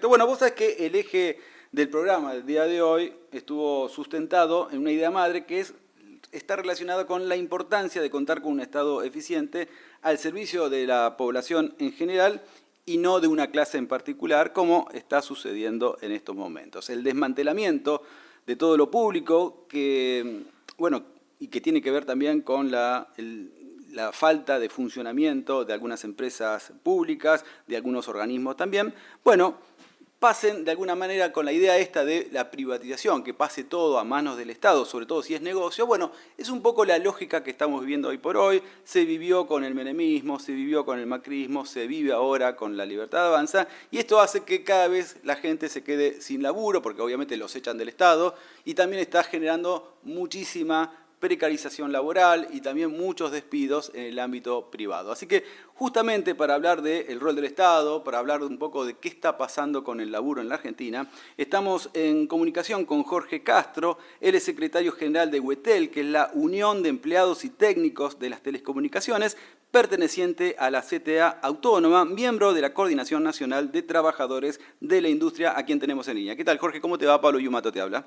Perfecto. Bueno, vos sabés que el eje del programa del día de hoy estuvo sustentado en una idea madre que está relacionada con la importancia de contar con un Estado eficiente al servicio de la población en general y no de una clase en particular, como está sucediendo en estos momentos. El desmantelamiento de todo lo público y que tiene que ver también con la falta de funcionamiento de algunas empresas públicas, de algunos organismos también, pasen de alguna manera con la idea esta de la privatización, que pase todo a manos del Estado, sobre todo si es negocio. Es un poco la lógica que estamos viviendo hoy por hoy. Se vivió con el menemismo, se vivió con el macrismo, se vive ahora con la Libertad Avanza, y esto hace que cada vez la gente se quede sin laburo, porque obviamente los echan del Estado, y también está generando muchísima precarización laboral y también muchos despidos en el ámbito privado. Así que justamente para hablar del rol del Estado, para hablar un poco de qué está pasando con el laburo en la Argentina, estamos en comunicación con Jorge Castro. Él es secretario general de UETEL, que es la Unión de Empleados y Técnicos de las Telecomunicaciones, perteneciente a la CTA Autónoma, miembro de la Coordinación Nacional de Trabajadores de la Industria, a quien tenemos en línea. ¿Qué tal, Jorge? ¿Cómo te va? Pablo Yumato te habla.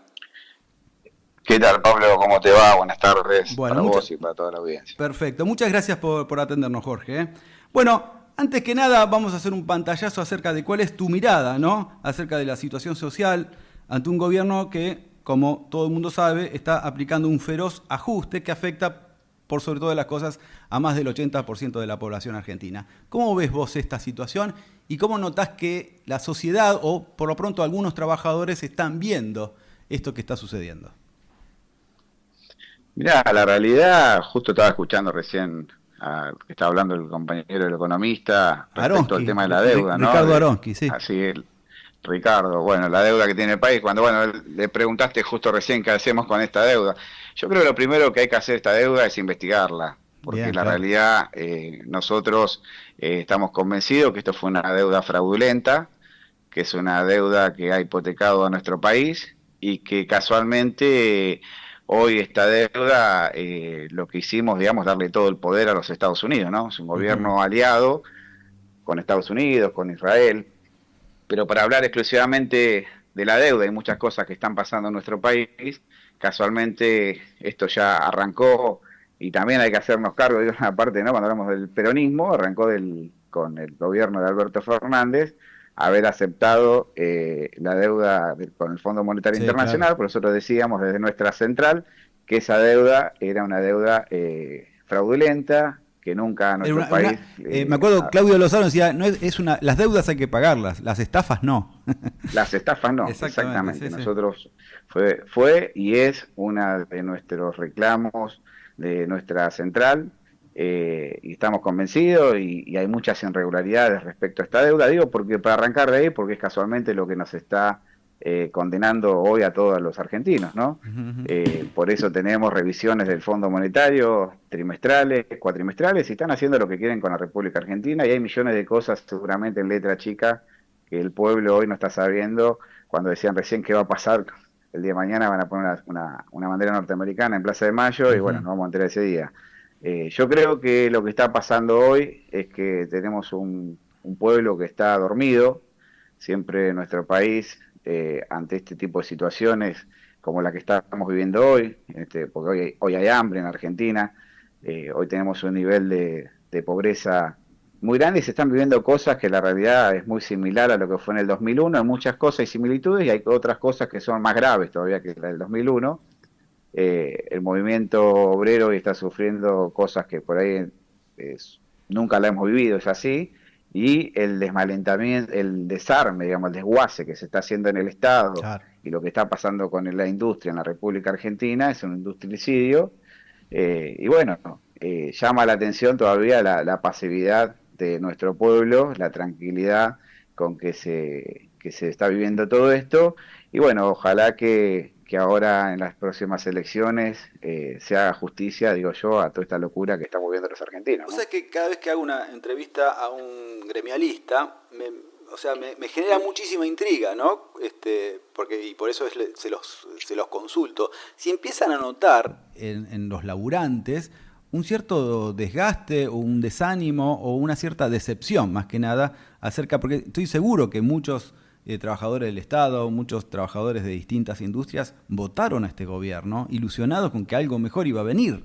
¿Qué tal, Pablo? ¿Cómo te va? Buenas tardes Bueno, para vos y para toda la audiencia. Perfecto. Muchas gracias por atendernos, Jorge. Bueno, antes que nada vamos a hacer un pantallazo acerca de cuál es tu mirada, ¿no? Acerca de la situación social ante un gobierno que, como todo el mundo sabe, está aplicando un feroz ajuste que afecta, por sobre todas las cosas, a más del 80% de la población argentina. ¿Cómo ves vos esta situación y cómo notás que la sociedad, o por lo pronto algunos trabajadores, están viendo esto que está sucediendo? Mirá, la realidad, justo estaba escuchando recién que estaba hablando el compañero, el economista, respecto al Aronsky, tema de la deuda, ¿no? Ricardo Aronsky, sí. Así, Ricardo, bueno, la deuda que tiene el país, cuando, le preguntaste justo recién qué hacemos con esta deuda. Yo creo que lo primero que hay que hacer esta deuda es investigarla, porque Bien, la claro. realidad, nosotros estamos convencidos que esto fue una deuda fraudulenta, que es una deuda que ha hipotecado a nuestro país y que casualmente hoy esta deuda, lo que hicimos, digamos, darle todo el poder a los Estados Unidos, ¿no? Es un Ujú. gobierno aliado con Estados Unidos, con Israel, pero para hablar exclusivamente de la deuda y muchas cosas que están pasando en nuestro país, casualmente esto ya arrancó y también hay que hacernos cargo de una parte, ¿no? Cuando hablamos del peronismo, arrancó con el gobierno de Alberto Fernández haber aceptado la deuda con el Fondo Monetario Sí, claro. Internacional, por nosotros decíamos desde nuestra central que esa deuda era una deuda fraudulenta, que nunca a Era nuestro país me acuerdo, Claudio Lozano decía, no las deudas hay que pagarlas, las estafas no. las estafas no, Exactamente, sí, exactamente. sí. Nosotros fue y es uno de nuestros reclamos de nuestra central y estamos convencidos y hay muchas irregularidades respecto a esta deuda. Digo, porque para arrancar de ahí, porque es casualmente lo que nos está condenando hoy a todos los argentinos, ¿no? Ujú, ujú. Por eso tenemos revisiones del Fondo Monetario trimestrales, cuatrimestrales, y están haciendo lo que quieren con la República Argentina y hay millones de cosas seguramente en letra chica que el pueblo hoy no está sabiendo. Cuando decían recién qué va a pasar el día de mañana, van a poner una bandera norteamericana en Plaza de Mayo y bueno, Ujú. nos vamos a enterar ese día. Yo creo que lo que está pasando hoy es que tenemos un pueblo que está dormido. Siempre en nuestro país, ante este tipo de situaciones como la que estamos viviendo hoy, porque hoy hay hambre en Argentina, hoy tenemos un nivel de pobreza muy grande y se están viviendo cosas que la realidad es muy similar a lo que fue en el 2001. Hay muchas cosas y similitudes y hay otras cosas que son más graves todavía que la del 2001. El movimiento obrero está sufriendo cosas que por ahí nunca la hemos vivido, es así, y el desmalentamiento, el desarme, digamos, el desguace que se está haciendo en el Estado Claro. y lo que está pasando con la industria en la República Argentina es un industricidio. Y bueno, llama la atención todavía la pasividad de nuestro pueblo, la tranquilidad con que se está viviendo todo esto. Y bueno, ojalá que ahora en las próximas elecciones se haga justicia, digo yo, a toda esta locura que estamos viviendo los argentinos, Vos ¿no? sabés que cada vez que hago una entrevista a un gremialista, me genera muchísima intriga, ¿no? Y por eso se los consulto. Si empiezan a notar en los laburantes un cierto desgaste o un desánimo o una cierta decepción, más que nada, porque estoy seguro que muchos trabajadores del Estado, muchos trabajadores de distintas industrias votaron a este gobierno, ilusionados con que algo mejor iba a venir.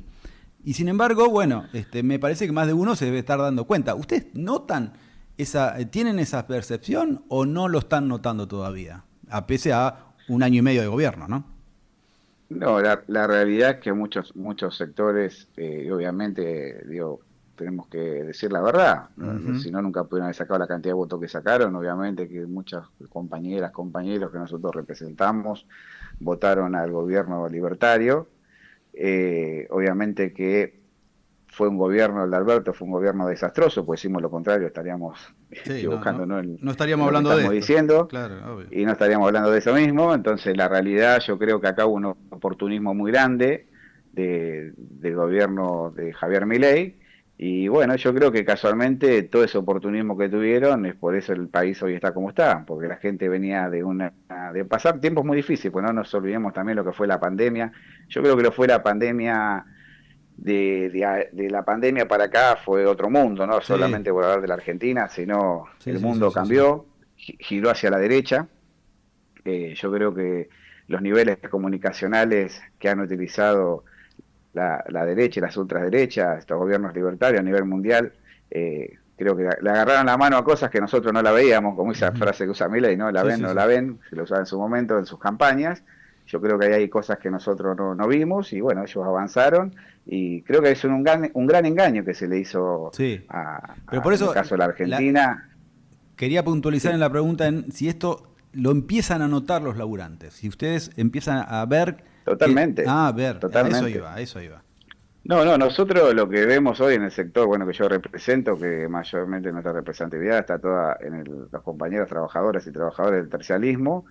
Y sin embargo, bueno, me parece que más de uno se debe estar dando cuenta. ¿Ustedes notan tienen esa percepción o no lo están notando todavía? A pese a un año y medio de gobierno, ¿no? No, la realidad es que muchos sectores, obviamente, tenemos que decir la verdad. Uh-huh. Si no, nunca pudieron haber sacado la cantidad de votos que sacaron. Obviamente que muchas compañeros que nosotros representamos votaron al gobierno libertario. Obviamente que fue un gobierno, el de Alberto fue un gobierno desastroso, pues decimos lo contrario, estaríamos equivocándonos no estaríamos en hablando lo que de estamos esto. diciendo, Claro, obvio. y no estaríamos hablando de eso mismo. Entonces la realidad, yo creo que acá hubo un oportunismo muy grande del gobierno de Javier Milei, y bueno, yo creo que casualmente todo ese oportunismo que tuvieron es por eso el país hoy está como está, porque la gente venía de pasar tiempos muy difíciles, pues no nos olvidemos también lo que fue la pandemia. Yo creo que lo fue la pandemia de la pandemia para acá fue otro mundo, no Sí, solamente por hablar de la Argentina, sino sí, el sí, sí, mundo sí, sí. cambió, giró hacia la derecha. Yo creo que los niveles comunicacionales que han utilizado la derecha y las ultraderechas, estos gobiernos libertarios a nivel mundial, creo que le agarraron la mano a cosas que nosotros no la veíamos, como esa Uh-huh. frase que usa Milei, ¿no? La Sí, ven, sí, no sí. la ven, se lo usaba en su momento, en sus campañas. Yo creo que ahí hay cosas que nosotros no vimos, y bueno, ellos avanzaron, y creo que es un gran engaño que se le hizo Sí. Pero por en el eso caso de la Argentina. quería puntualizar en Sí, la pregunta en si esto lo empiezan a notar los laburantes. Si ustedes empiezan a ver que... totalmente, Ah, a ver, a eso totalmente. iba, a eso iba. No, nosotros lo que vemos hoy en el sector, bueno, que yo represento, que mayormente nuestra representatividad está toda en los compañeros trabajadores y trabajadores del tercialismo.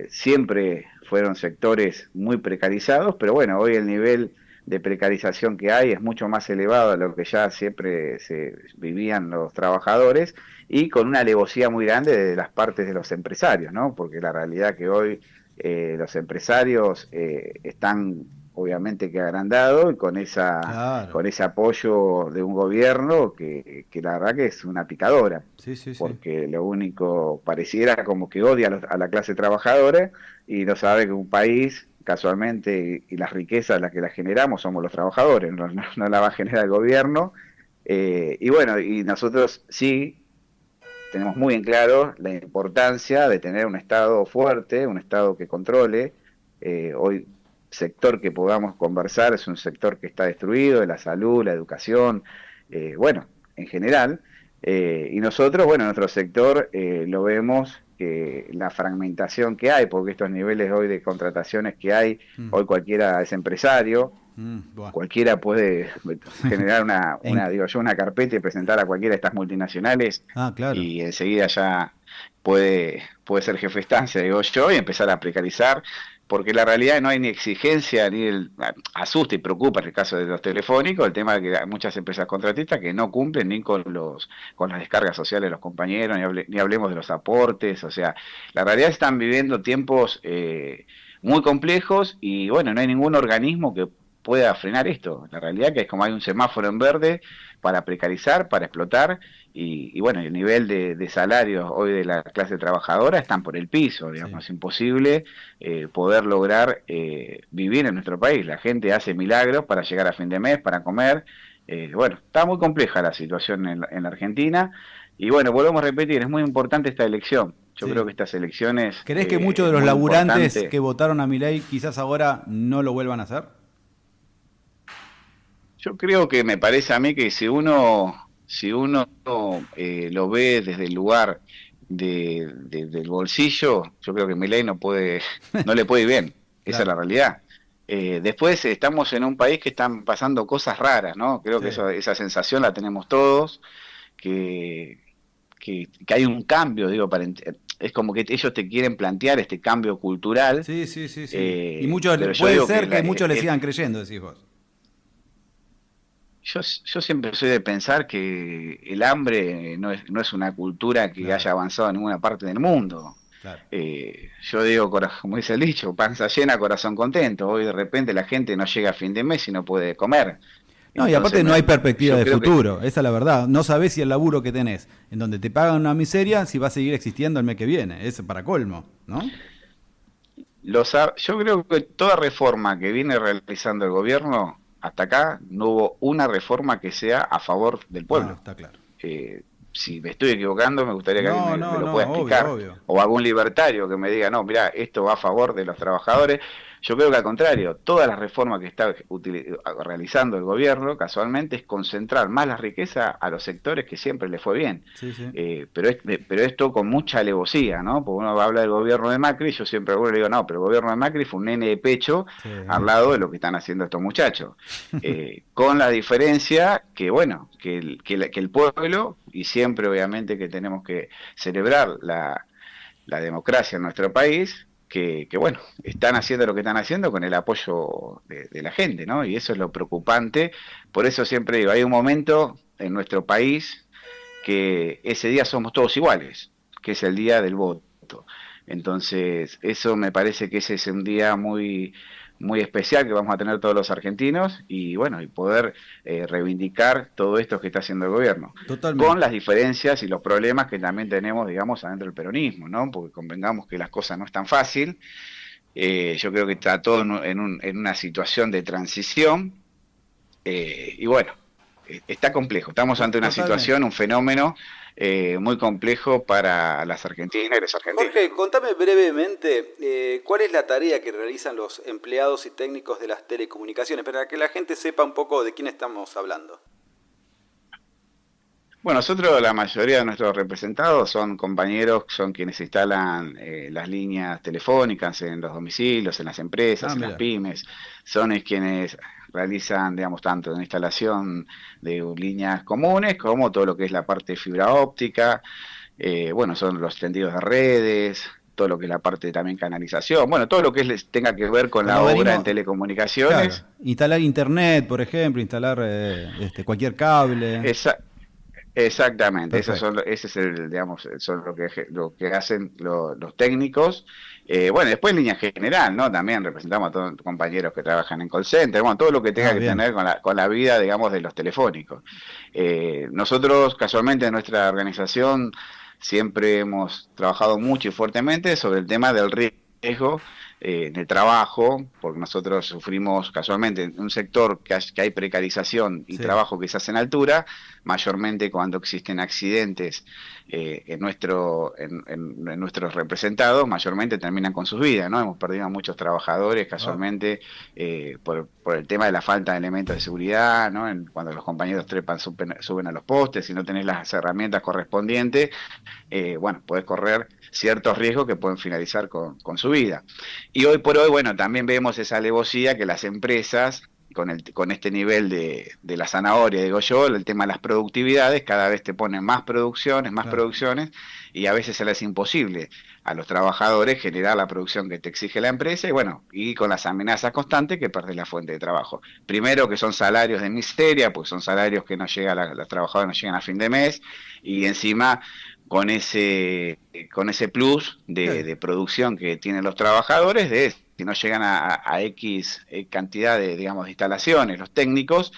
Siempre fueron sectores muy precarizados, pero bueno, hoy el nivel de precarización que hay es mucho más elevado a lo que ya siempre se vivían los trabajadores, y con una alevosía muy grande de las partes de los empresarios, ¿no? Porque la realidad que hoy los empresarios están obviamente que agrandado, y Claro. con ese apoyo de un gobierno que la verdad que es una picadora, Sí, sí, sí. porque lo único pareciera como que odia a la clase trabajadora, y no sabe que un país casualmente, y las riquezas las que las generamos somos los trabajadores, no la va a generar el gobierno. Y bueno, y nosotros sí tenemos muy en claro la importancia de tener un Estado fuerte, un Estado que controle. Hoy sector que podamos conversar es un sector que está destruido, de la salud, la educación, bueno, en general. Y nosotros, bueno, nuestro sector lo vemos que la fragmentación que hay, porque estos niveles hoy de contrataciones que hay, Mm, hoy cualquiera es empresario, bueno. cualquiera puede generar En- una carpeta y presentar a cualquiera de estas multinacionales, Ah, claro. y enseguida ya puede ser jefe de estancia, digo yo, y empezar a precarizar, porque la realidad no hay ni exigencia, ni asusta y preocupa en el caso de los telefónicos, el tema de que hay muchas empresas contratistas que no cumplen ni con las descargas sociales de los compañeros, ni hablemos de los aportes. O sea, la realidad están viviendo tiempos muy complejos, y bueno, no hay ningún organismo que pueda frenar esto. La realidad que es como hay un semáforo en verde para precarizar, para explotar, y bueno, el nivel de salarios hoy de la clase trabajadora están por el piso, Sí. digamos, es imposible poder lograr vivir en nuestro país. La gente hace milagros para llegar a fin de mes, para comer. Bueno, está muy compleja la situación en la Argentina, y bueno, volvemos a repetir, es muy importante esta elección. Yo creo Sí. que estas elecciones ¿Crees que muchos de es los muy laburantes importante. que votaron a Milei quizás ahora no lo vuelvan a hacer? Yo creo que me parece a mí que si uno lo ve desde el lugar del bolsillo, yo creo que Milei no le puede ir bien. Esa es Claro. la realidad. Después estamos en un país que están pasando cosas raras, ¿no? Creo que Sí. esa sensación la tenemos todos, que, que hay un cambio, digo, es como que ellos te quieren plantear este cambio cultural, Sí, sí, sí, sí. Y muchos, pero yo puede digo que ser que muchos le sigan creyendo, decís vos. yo siempre soy de pensar que el hambre no es una cultura que Claro, haya avanzado en ninguna parte del mundo. claro. Yo digo, como dice el dicho, panza llena, corazón contento. Hoy de repente la gente no llega a fin de mes y no puede comer. No, y aparte no hay perspectiva de creo futuro, esa es la verdad. No sabés si el laburo que tenés, en donde te pagan una miseria, si va a seguir existiendo el mes que viene. Es para colmo, ¿no? yo creo que toda reforma que viene realizando el gobierno, hasta acá no hubo una reforma que sea a favor del Ah, pueblo. está claro. Si me estoy equivocando, me gustaría que alguien me lo pueda obvio, explicar, obvio. o algún libertario que me diga, no, mira, esto va a favor de los trabajadores. Yo creo que al contrario, todas las reformas que está realizando el gobierno, casualmente, es concentrar más la riqueza a los sectores que siempre le fue bien. Sí, sí. Pero esto con mucha alevosía, ¿no? Porque uno habla del gobierno de Macri, yo siempre a uno le digo, no, pero el gobierno de Macri fue un nene de pecho Sí. al lado de lo que están haciendo estos muchachos. Con la diferencia que, bueno, que el pueblo, y siempre obviamente que tenemos que celebrar la democracia en nuestro país, que, bueno, están haciendo lo que están haciendo con el apoyo de la gente, ¿no? Y eso es lo preocupante. Por eso siempre digo, hay un momento en nuestro país que ese día somos todos iguales, que es el día del voto. Entonces, eso me parece que ese es un día muy especial que vamos a tener todos los argentinos y bueno, y poder reivindicar todo esto que está haciendo el gobierno. Totalmente. Con las diferencias y los problemas que también tenemos, digamos, adentro del peronismo, ¿no? Porque convengamos que las cosas no es tan fácil. Yo creo que está todo en una situación de transición y bueno, está complejo. Estamos ante una situación, un fenómeno muy complejo para las argentinas y los argentinos. Jorge, contame brevemente cuál es la tarea que realizan los empleados y técnicos de las telecomunicaciones, para que la gente sepa un poco de quién estamos hablando. Bueno, nosotros, la mayoría de nuestros representados son compañeros, son quienes instalan las líneas telefónicas en los domicilios, en las empresas, en las pymes, son quienes realizan, digamos, tanto la instalación de líneas comunes como todo lo que es la parte de fibra óptica, bueno, son los tendidos de redes, todo lo que es la parte también canalización, bueno, todo lo que tenga que ver con la obra en telecomunicaciones. Claro, instalar internet, por ejemplo, instalar cualquier cable. Exactamente, ese es el, digamos, son lo que hacen los técnicos. Bueno, después en línea general, ¿no? También representamos a todos los compañeros que trabajan en call center, bueno, todo lo que tenga que tener con la vida, digamos, de los telefónicos. Nosotros, casualmente, en nuestra organización siempre hemos trabajado mucho y fuertemente sobre el tema del riesgo en el trabajo, porque nosotros sufrimos casualmente en un sector que hay precarización y trabajo que se hace en altura, mayormente cuando existen accidentes en nuestros representados, mayormente terminan con sus vidas, ¿no? Hemos perdido a muchos trabajadores casualmente por el tema de la falta de elementos de seguridad, ¿no? Cuando los compañeros suben a los postes, si no tenés las herramientas correspondientes, bueno, podés correr ciertos riesgos que pueden finalizar con su vida. Y hoy por hoy, bueno, también vemos esa alevosía que las empresas, con este nivel de la zanahoria, digo yo, el tema de las productividades, cada vez te ponen más producciones, y a veces se les es imposible a los trabajadores generar la producción que te exige la empresa, y bueno, y con las amenazas constantes que perdés la fuente de trabajo. Primero que son salarios de miseria, pues son salarios que no llegan, los trabajadores no llegan a fin de mes, y encima con ese plus de producción que tienen los trabajadores, si no llegan a X cantidad de, digamos, de instalaciones, los técnicos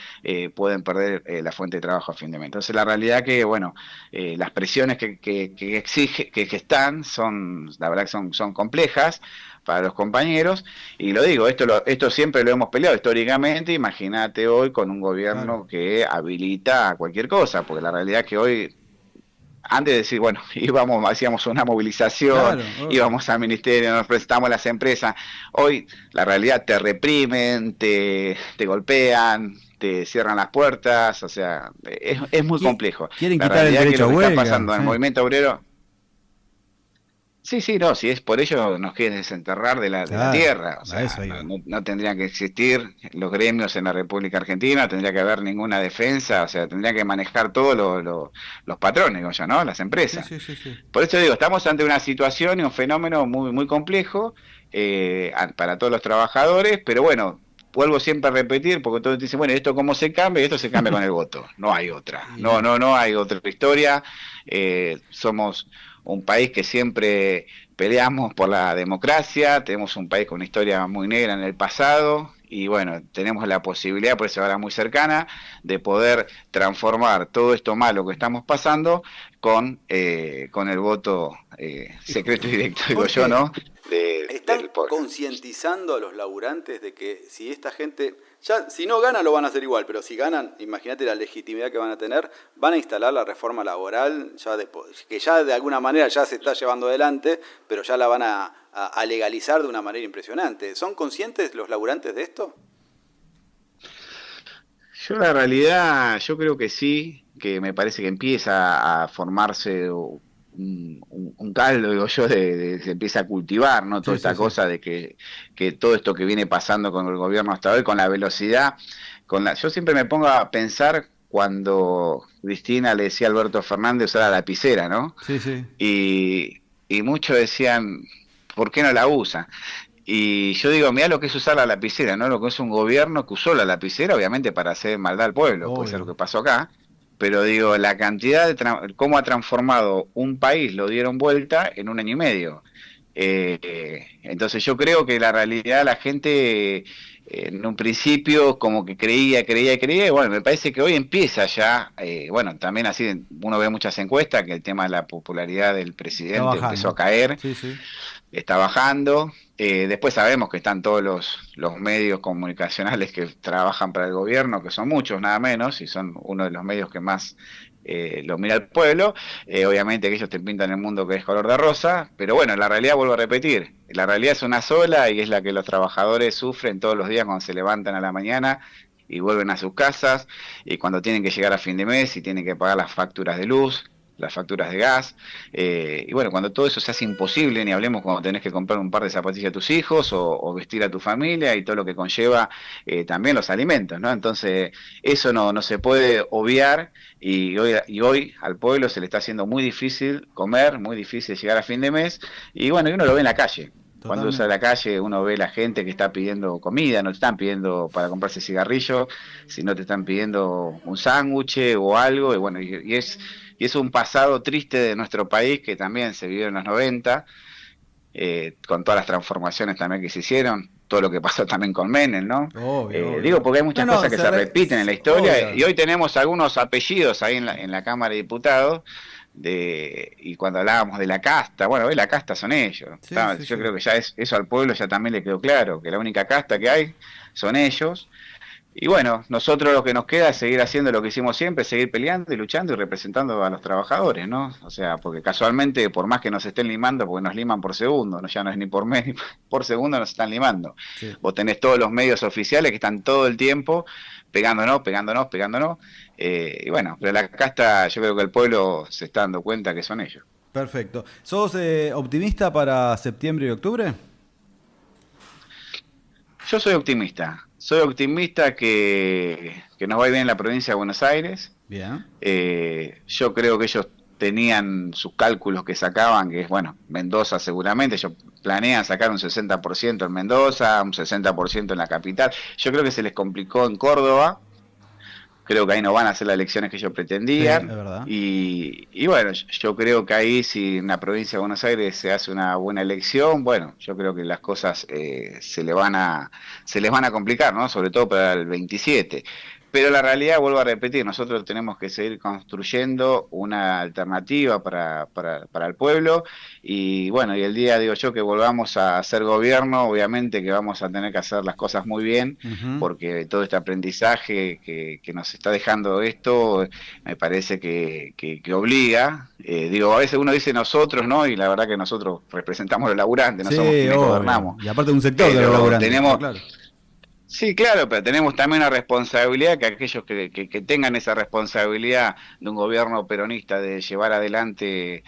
pueden perder la fuente de trabajo a fin de mes. Entonces la realidad que, bueno, las presiones que están son, la verdad que son complejas para los compañeros, y lo digo, esto siempre lo hemos peleado históricamente. Imagínate hoy con un gobierno que habilita cualquier cosa, porque la realidad es que hoy, antes de decir, bueno, hacíamos una movilización, íbamos al ministerio, nos presentamos a las empresas, hoy la realidad te reprimen, te golpean, te cierran las puertas, o sea, es muy complejo. Quieren quitar el derecho a huelga. Está pasando en el movimiento obrero. Sí, no, si es por ello nos quieren desenterrar de la tierra, o sea, no tendrían que existir los gremios en la República Argentina, no tendría que haber ninguna defensa, o sea, tendrían que manejar todos los patrones, ¿no? Las empresas. Sí. Por eso digo, estamos ante una situación y un fenómeno muy complejo para todos los trabajadores, pero bueno, vuelvo siempre a repetir, porque todos dicen, bueno, ¿esto cómo se cambia? Y esto se cambia con el voto, no hay otra, no hay otra historia. Somos un país que siempre peleamos por la democracia, tenemos un país con una historia muy negra en el pasado, y bueno, tenemos la posibilidad, por eso ahora muy cercana, de poder transformar todo esto malo que estamos pasando con el voto secreto y directo, digo yo, Jorge, ¿no? ¿están Del pueblo. concientizando a los laburantes de que si esta gente, ya si no ganan lo van a hacer igual, pero si ganan, imagínate la legitimidad que van a tener, van a instalar la reforma laboral, que ya de alguna manera ya se está llevando adelante, pero ya la van a legalizar de una manera impresionante? ¿Son conscientes los laburantes de esto? Yo la realidad, yo creo que sí, que me parece que empieza a formarse un caldo, digo yo, se empieza a cultivar, ¿no? Toda Sí, sí, esta sí. cosa de que todo esto que viene pasando con el gobierno hasta hoy, con la velocidad, yo siempre me pongo a pensar cuando Cristina le decía a Alberto Fernández usar la lapicera, ¿no? Sí, sí. Y muchos decían, ¿por qué no la usa? Y yo digo, mira lo que es usar la lapicera, ¿no? Lo que es un gobierno que usó la lapicera, obviamente, para hacer maldad al pueblo, puede ser lo Obvio. que pasó acá, pero digo, la cantidad cómo ha transformado un país, lo dieron vuelta en un año y medio. Entonces yo creo que la realidad la gente en un principio como que creía, y bueno, me parece que hoy empieza ya, bueno, también así uno ve muchas encuestas que el tema de la popularidad del Está presidente empezó a bajando. caer, Sí, sí. está bajando. Después sabemos que están todos los medios comunicacionales que trabajan para el gobierno, que son muchos nada menos, y son uno de los medios que más lo mira el pueblo. Obviamente que ellos te pintan el mundo que es color de rosa, pero bueno, la realidad, vuelvo a repetir, la realidad es una sola y es la que los trabajadores sufren todos los días cuando se levantan a la mañana y vuelven a sus casas, y cuando tienen que llegar a fin de mes y tienen que pagar las facturas de luz, las facturas de gas, y bueno, cuando todo eso se hace imposible, ni hablemos cuando tenés que comprar un par de zapatillas a tus hijos o vestir a tu familia y todo lo que conlleva también los alimentos, ¿no? Entonces, eso no se puede obviar, y hoy al pueblo se le está haciendo muy difícil comer, muy difícil llegar a fin de mes, y bueno, y uno lo ve en la calle. Cuando uno sale a Totalmente. la calle, uno ve la gente que está pidiendo comida, no te están pidiendo para comprarse cigarrillos, sino te están pidiendo un sándwich o algo, y bueno, y es un pasado triste de nuestro país que también se vivió en los 90, con todas las transformaciones también que se hicieron, todo lo que pasó también con Menem, ¿no? Obvio, Digo, obvio. porque hay No, muchas no, cosas que se repiten en la historia, y obvio. hoy tenemos algunos apellidos ahí en la Cámara de Diputados, y cuando hablábamos de la casta, bueno, hoy la casta son ellos. Sí, sí, Yo sí. creo que ya eso al pueblo ya también le quedó claro, que la única casta que hay son ellos. Y bueno, nosotros lo que nos queda es seguir haciendo lo que hicimos siempre, seguir peleando y luchando y representando a los trabajadores, ¿no? O sea, porque casualmente, por más que nos estén limando, porque nos liman por segundo, ¿no? Ya no es ni por mes ni por segundo, nos están limando. Sí. Vos tenés todos los medios oficiales que están todo el tiempo pegándonos. Y bueno, pero la casta, yo creo que el pueblo se está dando cuenta que son ellos. Perfecto. ¿Sos optimista para septiembre y octubre? Yo soy optimista que nos va a ir bien en la provincia de Buenos Aires. Bien. Yo creo que ellos tenían sus cálculos que sacaban, que es, bueno, Mendoza seguramente, ellos planean sacar un 60% en Mendoza, un 60% en la capital. Yo creo que se les complicó en Córdoba, creo que ahí no van a hacer las elecciones que ellos Sí, es pretendían. verdad. Y bueno, yo creo que ahí si en la provincia de Buenos Aires se hace una buena elección, bueno, yo creo que las cosas se les van a complicar, ¿no? Sobre todo para el 27. Pero la realidad, vuelvo a repetir, nosotros tenemos que seguir construyendo una alternativa para el pueblo, y bueno, y el día, digo yo, que volvamos a hacer gobierno, obviamente que vamos a tener que hacer las cosas muy bien, Ujú. porque todo este aprendizaje que nos está dejando esto, me parece que obliga. Digo, a veces uno dice nosotros, ¿no? Y la verdad que nosotros representamos a los laburantes, no somos Sí, quienes obvio. gobernamos. Y aparte un sector de los Pero laburantes, está tenemos, claro. sí, claro, pero tenemos también una responsabilidad, que aquellos que tengan esa responsabilidad de un gobierno peronista de llevar adelante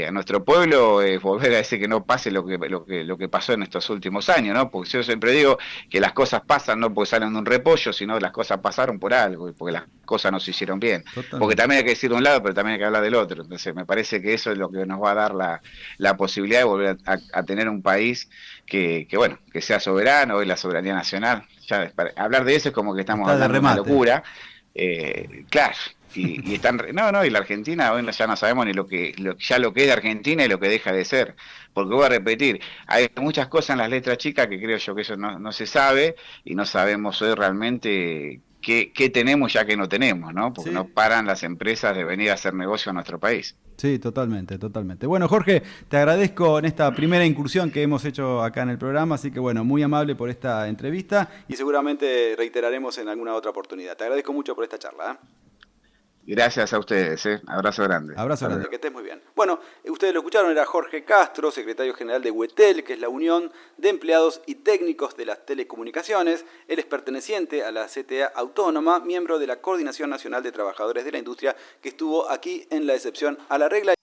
a nuestro pueblo, es volver a decir que no pase lo que pasó en estos últimos años, ¿no? Porque yo siempre digo que las cosas pasan no porque salen de un repollo, sino que las cosas pasaron por algo, y porque las cosas no se hicieron bien. Porque Totalmente. también hay que decir de un lado, pero también hay que hablar del otro. Entonces me parece que eso es lo que nos va a dar la posibilidad de volver a tener un país bueno, que sea soberano, hoy la soberanía nacional. Ya, hablar de eso es como que estamos Está de hablando de una remate. locura. Claro, y están, no, y la Argentina hoy ya no sabemos ni ya lo que es de Argentina y lo que deja de ser. Porque voy a repetir, hay muchas cosas en las letras chicas que creo yo que eso no se sabe y no sabemos hoy realmente qué tenemos ya que no tenemos, ¿no? Porque no Sí. paran las empresas de venir a hacer negocio a nuestro país. Sí, totalmente, totalmente. Bueno, Jorge, te agradezco en esta primera incursión que hemos hecho acá en el programa, así que bueno, muy amable por esta entrevista y seguramente reiteraremos en alguna otra oportunidad. Te agradezco mucho por esta charla, ¿eh? Gracias a ustedes, ¿eh? Abrazo grande. Abrazo Hasta grande, luego. que estés muy bien. Bueno, ustedes lo escucharon, era Jorge Castro, secretario general de UETEL, que es la Unión de Empleados y Técnicos de las Telecomunicaciones. Él es perteneciente a la CTA Autónoma, miembro de la Coordinación Nacional de Trabajadores de la Industria, que estuvo aquí en la excepción a la regla.